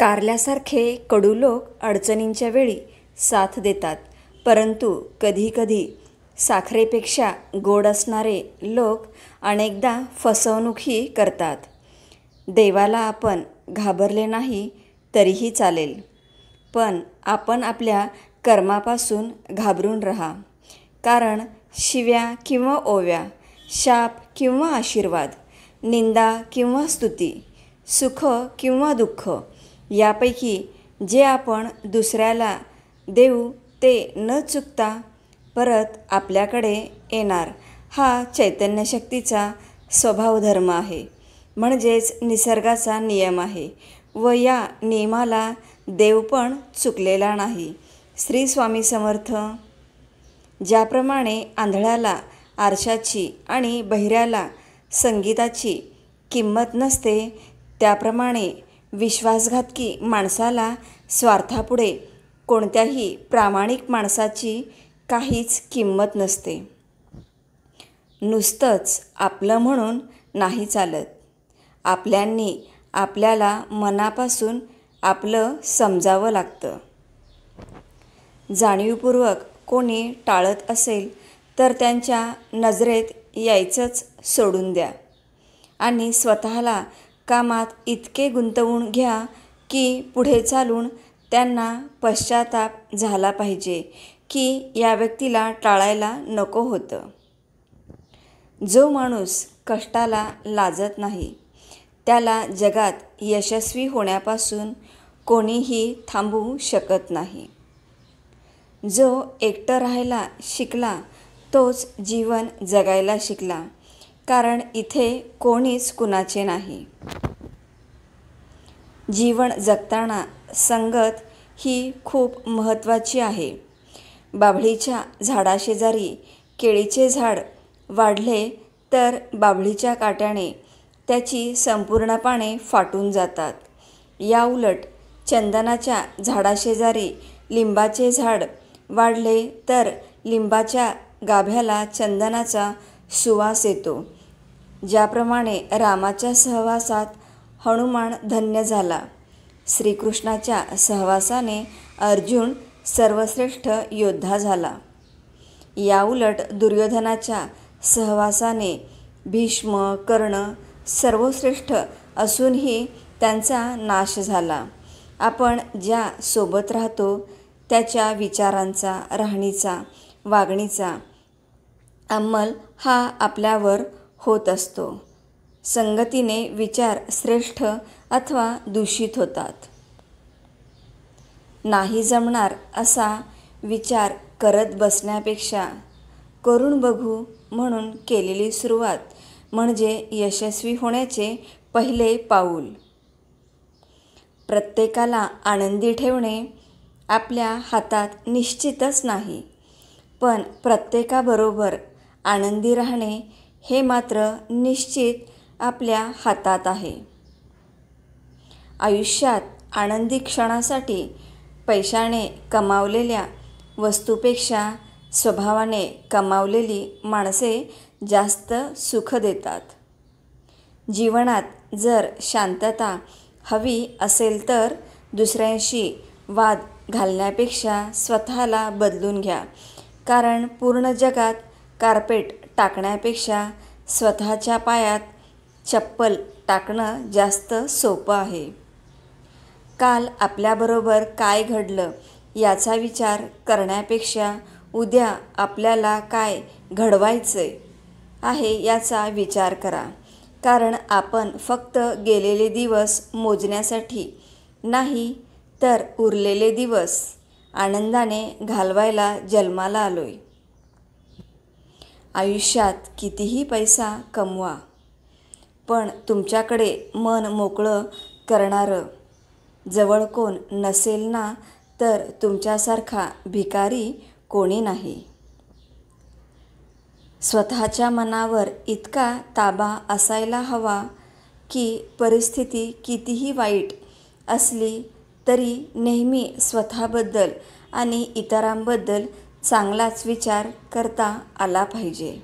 कारल्यासारखे कडू लोक अडचणींच्या वेळी साथ देतात, परंतु कधीकधी साखरेपेक्षा गोड असणारे लोक अनेकदा फसवणूकही करतात. देवाला आपण घाबरले नाही तरीही चालेल, पण आपण आपल्या कर्मापासून घाबरून राहा. कारण शिव्या किंवा ओव्या, शाप किंवा आशीर्वाद, निंदा किंवा स्तुती, सुख किंवा दुःख यापैकी जे आपण दुसऱ्याला देऊ ते न चुकता परत आपल्याकडे येणार हा चैतन्यशक्तीचा स्वभावधर्म आहे, म्हणजेच निसर्गाचा नियम आहे व या नियमाला देव पण चुकलेला नाही. श्री स्वामी समर्थ. ज्याप्रमाणे आंधळ्याला आरशाची आणि बहिऱ्याला संगीताची किंमत नसते, त्याप्रमाणे विश्वासघातकी माणसाला स्वार्थापुढे कोणत्याही प्रामाणिक माणसाची काहीच किंमत नसते. नुसतंच आपलं म्हणून नाही चालत. आपल्यांनी आपल्याला मनापासून आपलं समजावं लागतं. जाणीवपूर्वक कोणी टाळत असेल तर त्यांच्या नजरेत यायचंच सोडून द्या आणि स्वतःला कामात इतके गुंतवून घ्या की पुढे चालून त्यांना पश्चाताप झाला पाहिजे की या व्यक्तीला टाळायला नको होतं. जो माणूस कष्टाला लाजत नाही त्याला जगात यशस्वी होण्यापासून कोणीही थांबवू शकत नाही. जो एकटं राहायला शिकला तोच जीवन जगायला शिकला, कारण इथे कोणीच कुणाचे नाही. जीवन जगताना संगत ही खूप महत्त्वाची आहे. बाभळीच्या झाडाशेजारी केळीचे झाड वाढले तर बाभळीच्या काट्याने त्याची संपूर्ण पाने फाटून जातात. याउलट चंदनाच्या झाडाशेजारी लिंबाचे झाड वाढले तर लिंबाच्या गाभ्याला चंदनाचा सुवास येतो. ज्याप्रमाणे रामाच्या सहवासात हनुमान धन्य झाला, श्रीकृष्णाच्या सहवासाने अर्जुन सर्वश्रेष्ठ योद्धा झाला. याउलट दुर्योधनाच्या सहवासाने भीष्म, कर्ण सर्वश्रेष्ठ असूनही त्यांचा नाश झाला. आपण ज्या सोबत राहतो त्याच्या विचारांचा, राहणीचा, वागणीचा अंमल हा आपल्यावर होत असतो. संगतीने विचार श्रेष्ठ अथवा दूषित होतात. नाही जमणार असा विचार करत बसण्यापेक्षा करून बघू म्हणून केलेली सुरुवात म्हणजे यशस्वी होण्याचे पहिले पाऊल. प्रत्येकाला आनंदी ठेवणे आपल्या हातात निश्चितच नाही, पण प्रत्येकाबरोबर आनंदी राहणे हे मात्र निश्चित आपल्या हातात आहे. आयुष्यात आनंदी क्षणासाठी पैशाने कमावलेल्या वस्तूपेक्षा स्वभावाने कमावलेली माणसे जास्त सुख देतात. जीवनात जर शांतता हवी असेल तर दुसऱ्यांशी वाद घालण्यापेक्षा स्वतःला बदलून घ्या, कारण पूर्ण जगात कार्पेट टाकण्यापेक्षा स्वतःच्या पायात चप्पल टाकणं जास्त सोपं आहे. काल आपल्याबरोबर काय घडलं याचा विचार करण्यापेक्षा उद्या आपल्याला काय घडवायचे आहे याचा विचार करा, कारण आपण फक्त गेलेले दिवस मोजण्यासाठी नाही तर उरलेले दिवस आनंदाने घालवायला जन्माला आलोय. आयुष्यात कितीही पैसा कमवा, पण तुमच्याकडे मन मोकळं करणारं जवळ कोण नसेल ना तर तुमच्यासारखा भिकारी कोणी नाही. स्वतःच्या मनावर इतका ताबा असायला हवा की परिस्थिती कितीही वाईट असली तरी नेहमी स्वतःबद्दल आणि इतरांबद्दल चांगलाच विचार करता आला पाहिजे.